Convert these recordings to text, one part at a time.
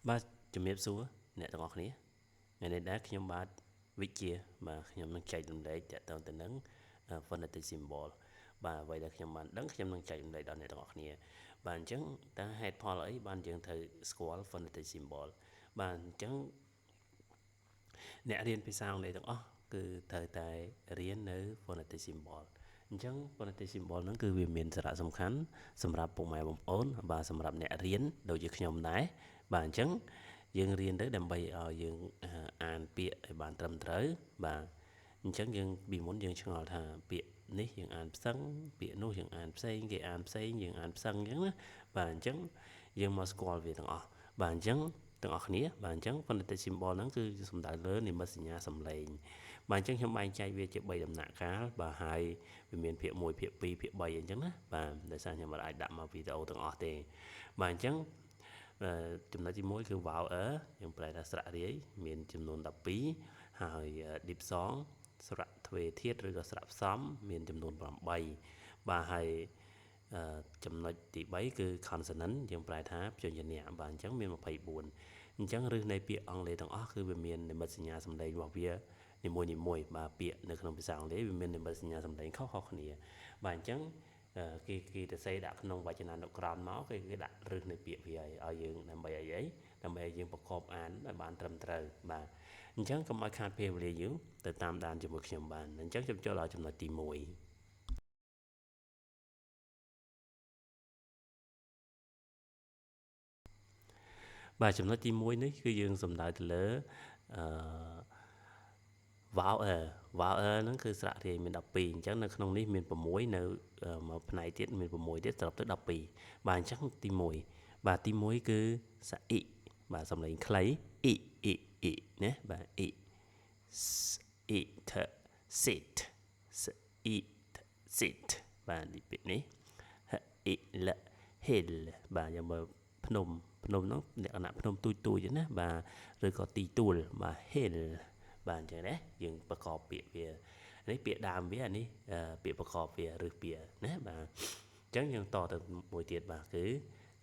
បាទជំរាបសួរអ្នកទាំងអស់គ្នាថ្ងៃនេះដែរខ្ញុំបាទវិជាបាទខ្ញុំនឹងចែករំលែកតទៅទៅនឹង phonetic symbol បាទអ្វីដែលខ្ញុំបានដឹងខ្ញុំនឹងចែករំលែកដល់អ្នកទាំងអស់គ្នាបាទអញ្ចឹងតើហេតុផលអីបានយើងត្រូវស្គាល់ phonetic symbol បាទអញ្ចឹងអ្នករៀនភាសាអង់គ្លេសទាំងអស់គឺត្រូវតែរៀននៅ phonetic symbol អញ្ចឹង phonetic symbol ហ្នឹងគឺវាមានសារៈសំខាន់សម្រាប់ពុកម៉ែបងប្អូនបាទសម្រាប់អ្នករៀនដូចជាខ្ញុំដែរបាទអញ្ចឹងយើងរៀនទៅដើម្បីឲ្យយើងអានពាក្យឲ្យបានត្រឹមត្រូវបាទអញ្ចឹងយើងពីមុនយើងឆ្ងល់ថាពាក្យនេះយើងអានផ្សឹងពាក្យនោះយើងអានផ្សេងគេអានផ្សេងយើងអានផ្សឹងអញ្ចឹងណាបាទអញ្ចឹងយើងមកស្គាល់វាទាំងអស់បាទអញ្ចឹងទាំងអស់គ្នាបាទអញ្ចឹង phonetic symbol ហ្នឹងគឺសំដៅលើនិមិត្តសញ្ញាសំឡេងបាទអញ្ចឹងខ្ញុំបែងចែកវាជា3ដំណាក់កាលបាទហើយវាមានភាគ1ភាគ2ភាគ3អញ្ចឹងណាបាទដោយសារខ្ញុំអាចដាក់មកវីដេអូទាំងអស់ទេបាទអញ្ចឹងចំណុចទី1គឺ vowel យើងប្រែថាស្រៈរាយមានចំនួន12ហើយ diphthong ស្រៈទ្វេធាតុឬក៏ស្រៈផ្សំមានចំនួន8បាទហើយចំណុចទី3គឺ consonant យើងប្រែថាព្យញ្ជនៈបាទអញ្ចឹងមាន24អញ្ចឹងឬនៃពាក្យអង់គ្លេសទាំងអស់គឺវាមាននិមិត្តសញ្ញាសំឡេងរបស់វានីមួយៗបាទពាក្យនៅក្នុងភាសាអង់គ្លេសវាមាននិមិត្តសញ្ញាសំឡេងខុសៗគ្នាបាទអញ្ចឹងគេទៅសេដាក់ក្នុងវចនានុក្រមមកគេដាក់រឹសនៃពាក្យវាឲ្យយើងដើម្បីអីដើម្បីឲ្យយើងប្រកបអានឲ្យបានត្រឹមត្រូវបាទអញ្ចឹងកុំឲ្យខាតពេលវេលាយូរទៅតាមដានជាមួយខ្ញុំបានអញ្ចឹងខ្ញុំចូលដល់ចំណុចទី1បាទចំណុចទី1នេះគឺយើងសំដៅទៅលើអឺ vowel ហ្នឹងគឺស្រៈរាយមាន12អញ្ចឹងនៅក្នុងនេះមាន6នៅមកផ្នែកទៀតមាន6ទៀតសរុបទៅ12បាទអញ្ចឹងទី1បាទទី1គឺសអ៊ីបាទសំឡេងខ្លីអ៊ីអ៊ីអ៊ីណាបាទអ៊ីអ៊ីថ sit សអ៊ី sit បាទពាក្យនេះហអ៊ីលហិលបាទយ៉ាងមើលភ្នំហ្នឹងលក្ខណៈភ្នំទូចណាបាទឬក៏ទីទួលបាទ hill បាទអញ្ចឹងណាយើងប្រកបពាក្យវានេះពាក្យដើមវានេះពាក្យប្រកបវាឬពាក្យណាបាទអញ្ចឹងយើងតទៅមួយទៀតបាទគឺ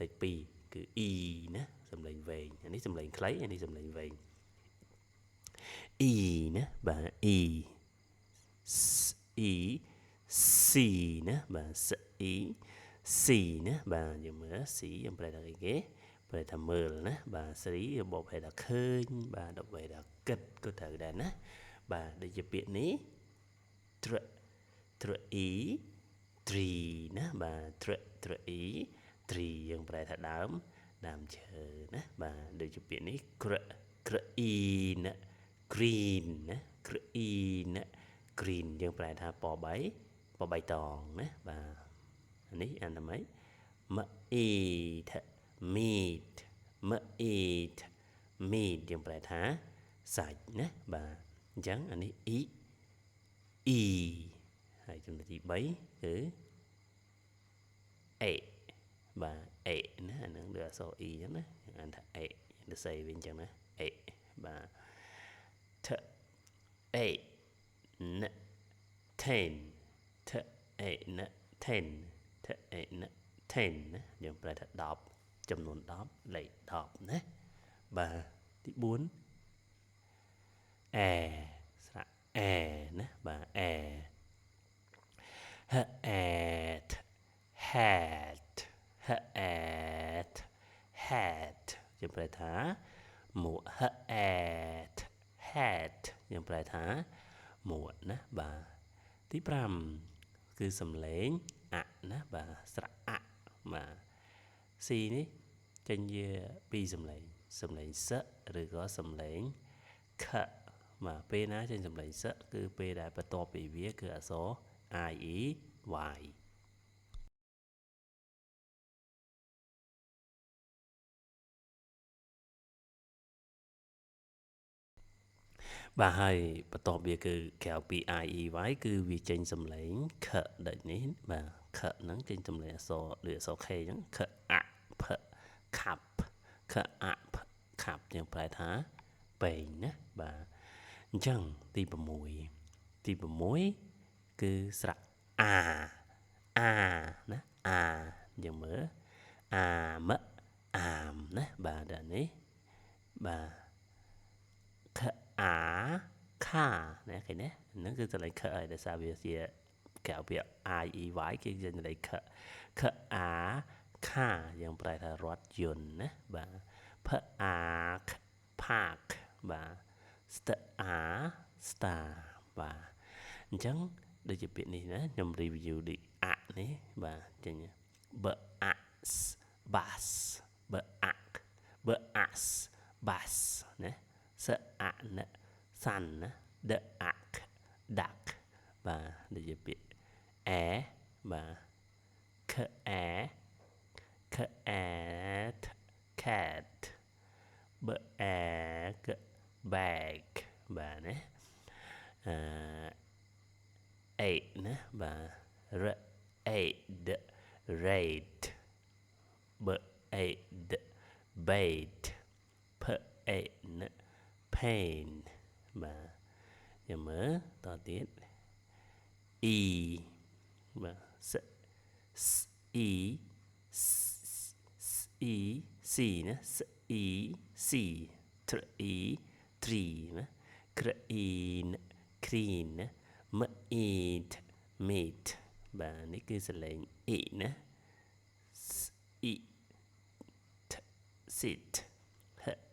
លេខ2គឺ e ណាសំឡេងវែងអានេះសំឡេងខ្លីអានេះសំឡេងវែង e ណាបាទ e e c ណាបាទ c e c ណាបាទយើងមើល c យើងប្រែថាអីគេប្រែថាមើលណាបាទ c របបប្រែថាឃើញបាទដល់ប្រែថាគិតក៏ត្រូវដែរណាបាទដូចជាពាក្យនេះ tree tree ណាបាទ tree tree យើងប្រែថាដើមឈើណាបាទដូចជាពាក្យនេះ green green ណា green green យើងប្រែថាពណ៌បៃតងណាបាទនេះអានម៉េច meat meat meat meat យើងប្រែថាសាច់ណាបាទអញ្ចឹងអានេះ e ហើយចំណុចទី3គឺ a បាទ a ណាអានឹងដូចអក្សរ e អញ្ចឹងណាអានថា a ទៅសេវិញអញ្ចឹងណា a បាទ t a n ten t a n ten t a n ten ណាយើងប្រែថា10ចំនួន10លេខ10ណាបាទទី4 air ស្រៈ air ណាបាទ air hat hat hat hat យើងប្រែថាមួក hat hat យើងប្រែថាមួកណាបាទទី5គឺសំឡេងអណាបាទស្រៈអបាទ C នេះចេញជា2សំឡេងសឬក៏សំឡេងខបាទពេលណាចេញសំឡេងសគឺពេលដែលបន្ទាប់ពីវាគឺអក្សរ I E Y បាទហើយបន្ទាប់វាគឺក្រៅពី I E Y គឺវាចេញសំឡេងខដូចនេះបាទខហ្នឹងចេញសំឡេងអក្សរឬអក្សរ K អញ្ចឹងខអផខាប់ខអផខាប់យើងប្រែថាពេងណាបាទអញ្ចឹងទី6គឺស្រៈអាណាអាយើងមើលអាមអាមណាបាទដល់នេះ បាទខអាខាណាឃើញទេហ្នឹងគឺសម្លេងខហើយដោយសារវាជាកៅពាក្យ I E Y គេនិយាយសម្លេងខអាខាយើងប្រែថារថយន្តណាបាទផអាផាកបាទស្តអា star បាទអញ្ចឹងដូចជាពាក្យនេះណាខ្ញុំ review ដូចអានេះបាទចេញបអាសបាសបអាក់បអាសបាសណាសអាណសាន់ណាដអាក់ដាក់បាទដូចជាពាក្យអែបាទខអែខអែ cat បអែក bag បាទណា8ណាបាទរ8 rate ប8 bait ផ8 pain បាទចាំមើលតទៀត e បាទs e e c ណា s e c tr e tree ណាក្រ e clean ណា meat meat បាទនេះគឺសលេង e ណា e sit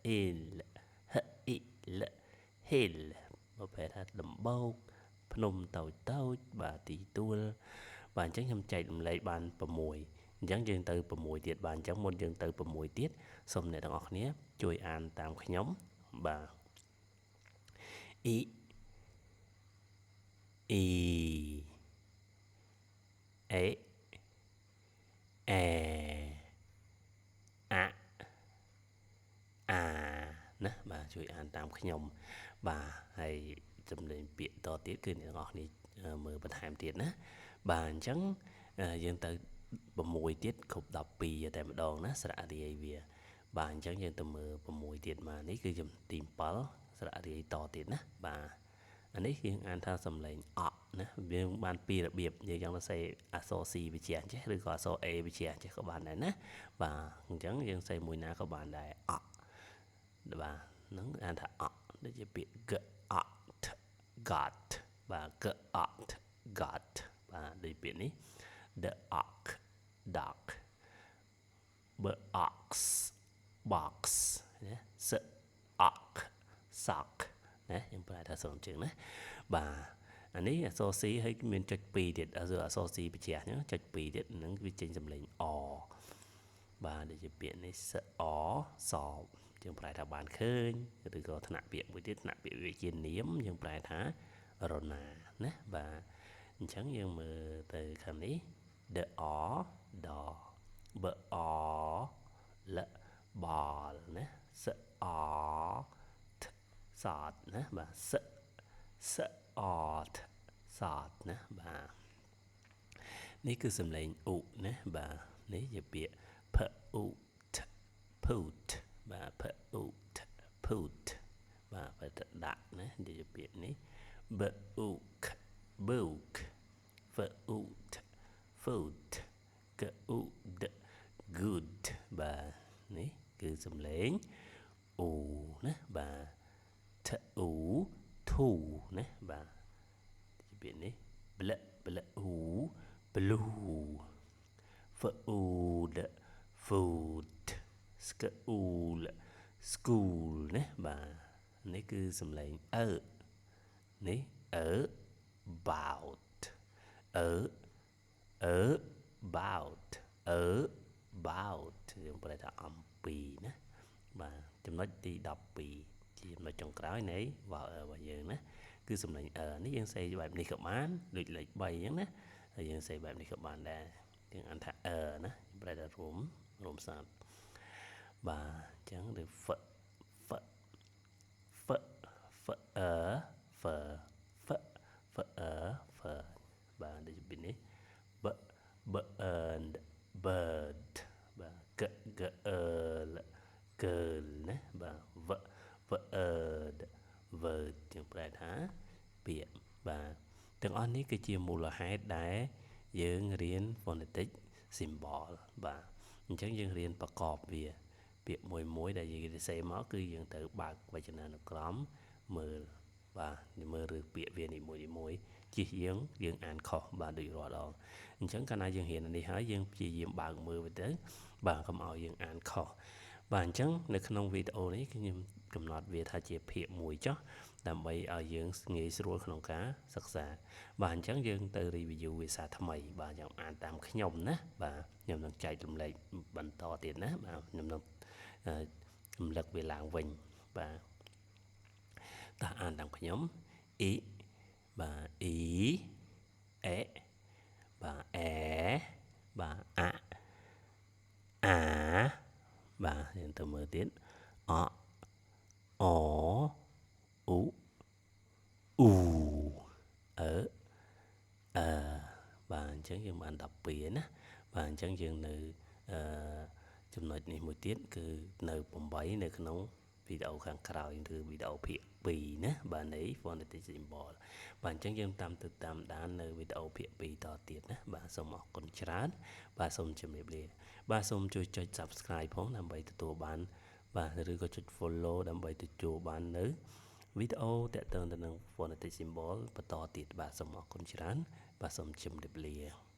hill hill hill មកប្រែថាដំបូកភ្នំតូចតូចបាទទីទួលបាទអញ្ចឹងខ្ញុំចែករំលែកបាន6អញ្ចឹងយើងទៅ6ទៀតបាទអញ្ចឹងមុនយើងទៅ6ទៀតសូមអ្នកទាំងអស់គ្នាជួយអានតាមខ្ញុំបាទ e e a a a អាណាបាទជួយអានតាមខ្ញុំបាទហើយចំណេញពាក្យតទៀតគឺអ្នកទាំងអស់គ្នាមើលបន្ថែមទៀតណាបាទអញ្ចឹងយើងទៅ6ទៀតគ្រប់12តែម្ដងណាស្រៈរាយវាបាទអញ្ចឹងយើងទៅមើល6ទៀតមកនេះគឺទី7ស្រៈរាយតទៀតណាបាទអានេះយើងអានថាសំឡេងអក់ណាវាបានពីររបៀបយើងចង់ទៅសេអក្សរ C វិជ្ជាចេះឬក៏អក្សរ A វិជ្ជាចេះក៏បានដែរណាបាទអញ្ចឹងយើងសេមួយណាក៏បានដែរអក់បាទហ្នឹងអានថាអក់ដូចជាពាក្យ got got បាទ got got បាទដូចពាក្យនេះ the ox dog box box ណា sock sock ណាខ្ញុំប្រែថាសំជើងណាបាទអានេះអក្សរ C ហើយមានចុច2ទៀតអក្សរ C បច្ចេកហ្នឹងចុច2ទៀតហ្នឹងវាចេញសំឡេងអបាទដូចជាពាក្យនេះសអសបយើងប្រែថាបានឃើញឬក៏ថ្នាក់ពាក្យមួយទៀតថ្នាក់ពាក្យវិជានាមយើងប្រែថារណាណាបាទអញ្ចឹងយើងមើលទៅខាងនេះ the d b l បលណាសអថសតណាបាទសអថសតណាបាទនេះគឺសំឡេងឧណាបាទនេះជាពាក្យផឧ put បាទផឧ put បាទបើទៅដាក់ណានិយាយពាក្យនេះ book book foot foot good good បាទនេះគឺសំឡេងអូណាបាទថអ៊ូធូណាបាទពាក្យនេះ blue food food school school ណាបាទនេះគឺសំឡេងនេះ about about about យើងប្រែថាអំពីណាបាទចំណុចទី12ជាចំណុចចុងក្រោយនៃ vowel របស់យើងណាគឺសំឡេងនេះយើងសេបែបនេះក៏បានដូចលេខ3អញ្ចឹងណាហើយយើងសេបែបនេះក៏បានដែរយើងអានថាណាប្រែថារួមសត្វបាទអញ្ចឹងឬ f f f f f f f បាទដូចពីនេះ bird bird បាទ girl girl ណាបាទ word word យើងប្រែថាពាក្យបាទទាំងអស់នេះគឺជាមូលហេតុដែលយើងរៀន phonetic symbol បាទអញ្ចឹងយើងរៀនប្រកបវា ពាក្យមួយដែលយើងសរសេរមកគឺយើងត្រូវបើកវចនានុក្រមមើលបាទមើលឬពាក្យវានីមួយជិះយើងអានខុសបាទដូចរាល់ដងអញ្ចឹងកាលណាយើងរៀននេះហើយយើងព្យាយាមបើកមើលទៅបាទកុំឲ្យយើងអានខុសបាទអញ្ចឹងនៅក្នុងវីដេអូនេះខ្ញុំកំណត់វាថាជាភាគ1ចុះដើម្បីឲ្យយើងងាយស្រួលក្នុងការសិក្សាបាទអញ្ចឹងយើងទៅ review ភាសាថ្មីបាទយ៉ាងអានតាមខ្ញុំណាបាទខ្ញុំនឹងចែករំលែកបន្តទៀតណាបាទខ្ញុំនឹងរំលឹកវាឡើងវិញបាទតោះអានតាមខ្ញុំអ៊ីបាទអ៊ីអេបាទអេបាទអាបាទយើងទៅមើលទៀតអអអ៊ូអ៊ូអឺអឺបាទអញ្ចឹងយើងបាន12ហើយណាបាទអញ្ចឹងយើងនៅចំណុចនេះមួយទៀតគឺនៅ8នៅក្នុងវីដេអូខាងក្រោយឬវីដេអូភាគ2ណាបាទនៃ phonetic symbol បាទអញ្ចឹងយើងតាមដាននៅវីដេអូភាគ2តទៀតណាបាទសូមអរគុណច្រើនបាទសូមជម្រាបលាបាទសូមជួយចុច Subscribe ផងដើម្បីទទួលបានបាទឬក៏ចុច Follow ដើម្បីទទួលបាននៅវីដេអូតាក់ទងទៅនឹង phonetic symbol បន្តទៀតបាទសូមអរគុណច្រើនបាទសូមជម្រាបលា